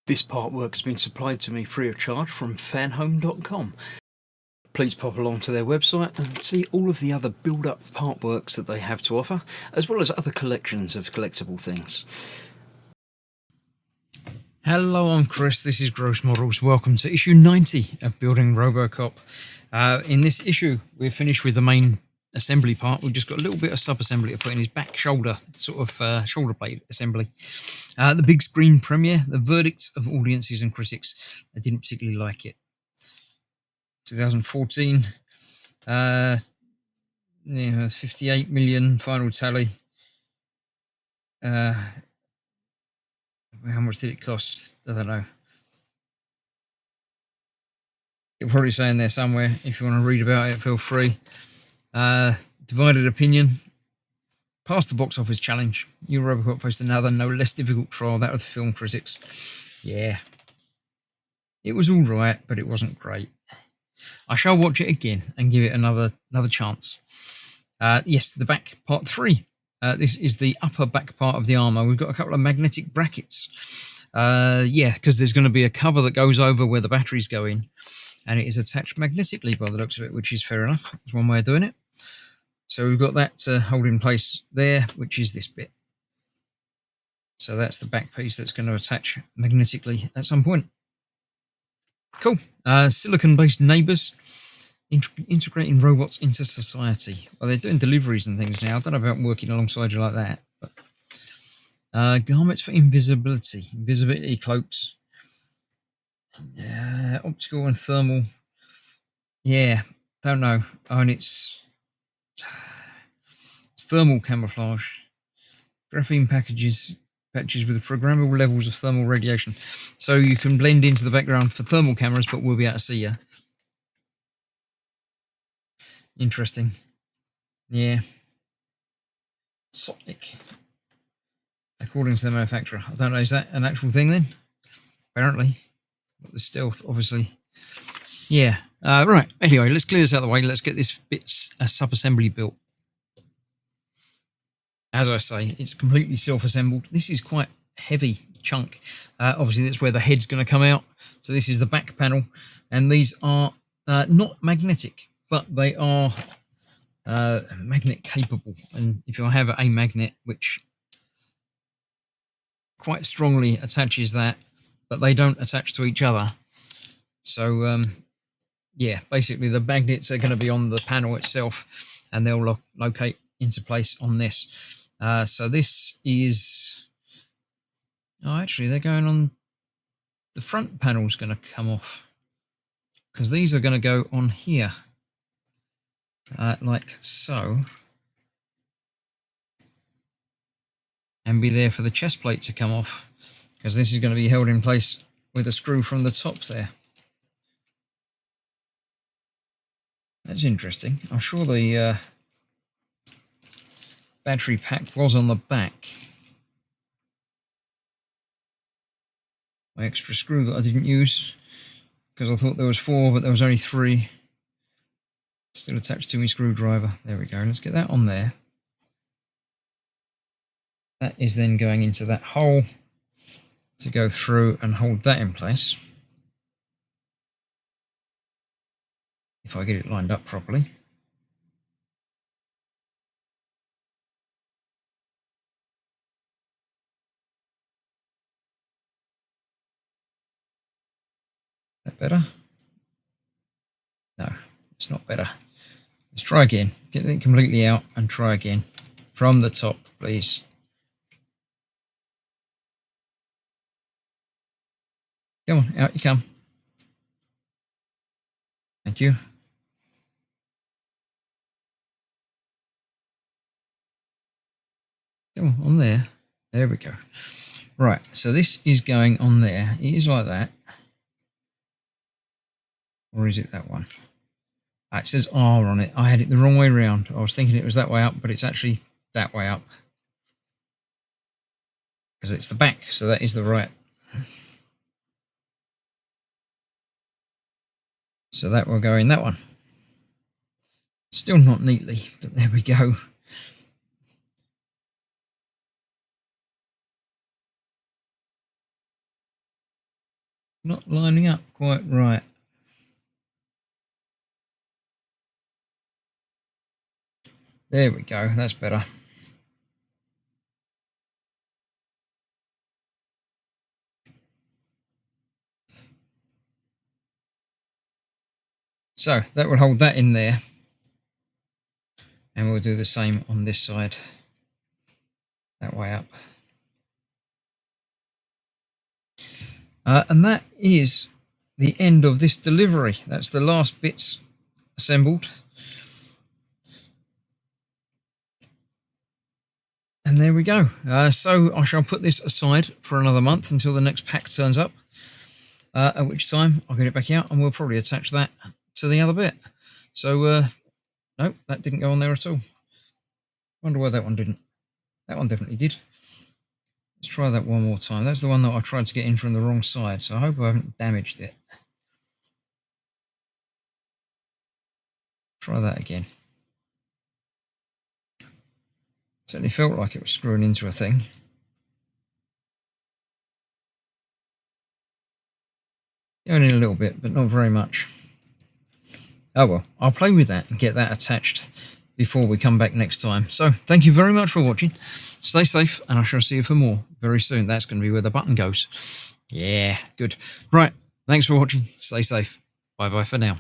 This artwork has been supplied to me free of charge from Fanhome.com. Please pop along to their website and see all of the other build-up artworks that they have to offer, as well as other collections of collectible things. Hello, I'm Chris. This is Gross Models. Welcome to issue 90 of Building Robocop. In this issue, we're finished with the main assembly part. We've just got a little bit of sub-assembly to put in his back shoulder, sort of shoulder blade assembly. The big screen premiere, the verdict of audiences and critics. I didn't particularly like it. 2014, 58 million final tally. How much did it cost? I don't know. It'll probably say in there somewhere. If you want to read about it, feel free. Divided opinion. Passed the box office challenge. New Robocop faced another, no less difficult trial, that of the film critics. Yeah. It was all right, but it wasn't great. I shall watch it again and give it another chance. Yes, the back, part 3. This is the upper back part of the armour. We've got a couple of magnetic brackets. Yeah, because there's going to be a cover that goes over where the batteries go in, and it is attached magnetically by the looks of it, which is fair enough. That's one way of doing it. So we've got that to hold in place there, which is this bit. So that's the back piece that's going to attach magnetically at some point. Cool. Silicon-based neighbours integrating robots into society. Well, they're doing deliveries and things now. I don't know about working alongside you like that. But garments for invisibility. Invisibility cloaks. Optical and thermal. Yeah, don't know. Oh, and it's thermal camouflage. Graphene patches with programmable levels of thermal radiation. So you can blend into the background for thermal cameras, but we'll be able to see you. Interesting. Yeah. Sotnik. According to the manufacturer. I don't know, is that an actual thing then? Apparently. But the stealth, obviously. Yeah. Right. Anyway, let's clear this out of the way. Let's get this bit sub-assembly built. As I say, it's completely self-assembled. This is quite heavy chunk. Obviously, that's where the head's going to come out. So this is the back panel. And these are not magnetic, but they are magnet capable. And if you have a magnet, which quite strongly attaches that, but they don't attach to each other. So, yeah, basically the magnets are going to be on the panel itself, and they'll locate into place on this. So this is... Oh, actually, they're going on... The front panel's going to come off, because these are going to go on here, like so, and be there for the chest plate to come off, because this is going to be held in place with a screw from the top there. That's interesting. I'm sure the battery pack was on the back. My extra screw that I didn't use, because I thought there was 4, but there was only 3. Still attached to my screwdriver. There we go. Let's get that on there. That is then going into that hole to go through and hold that in place. If I get it lined up properly. That better? No, it's not better. Let's try again. Get it completely out and try again. From the top, please. Come on, out you come. Thank you. Come on there. There we go. Right, so this is going on there. It is like that. Or is it that one? It says R on it. I had it the wrong way around. I was thinking it was that way up, but it's actually that way up. Because it's the back, so that is the right. So that will go in that one. Still not neatly, but there we go. not lining up quite right. There we go, that's better. So that will hold that in there. And we'll do the same on this side, that way up. And that is the end of this delivery. That's the last bits assembled. And there we go. So I shall put this aside for another month until the next pack turns up, at which time I'll get it back out and we'll probably attach that to the other bit. So, nope, that didn't go on there at all. Wonder why that one didn't. That one definitely did. Let's try that one more time. That's the one that I tried to get in from the wrong side, so I hope I haven't damaged it. Try that again. Certainly felt like it was screwing into a thing. Only a little bit, but not very much. Oh well, I'll play with that and get that attached before we come back next time. So thank you very much for watching. Stay safe, and I shall see you for more very soon. That's going to be where the button goes. Yeah, good. Right, thanks for watching. Stay safe. Bye-bye for now.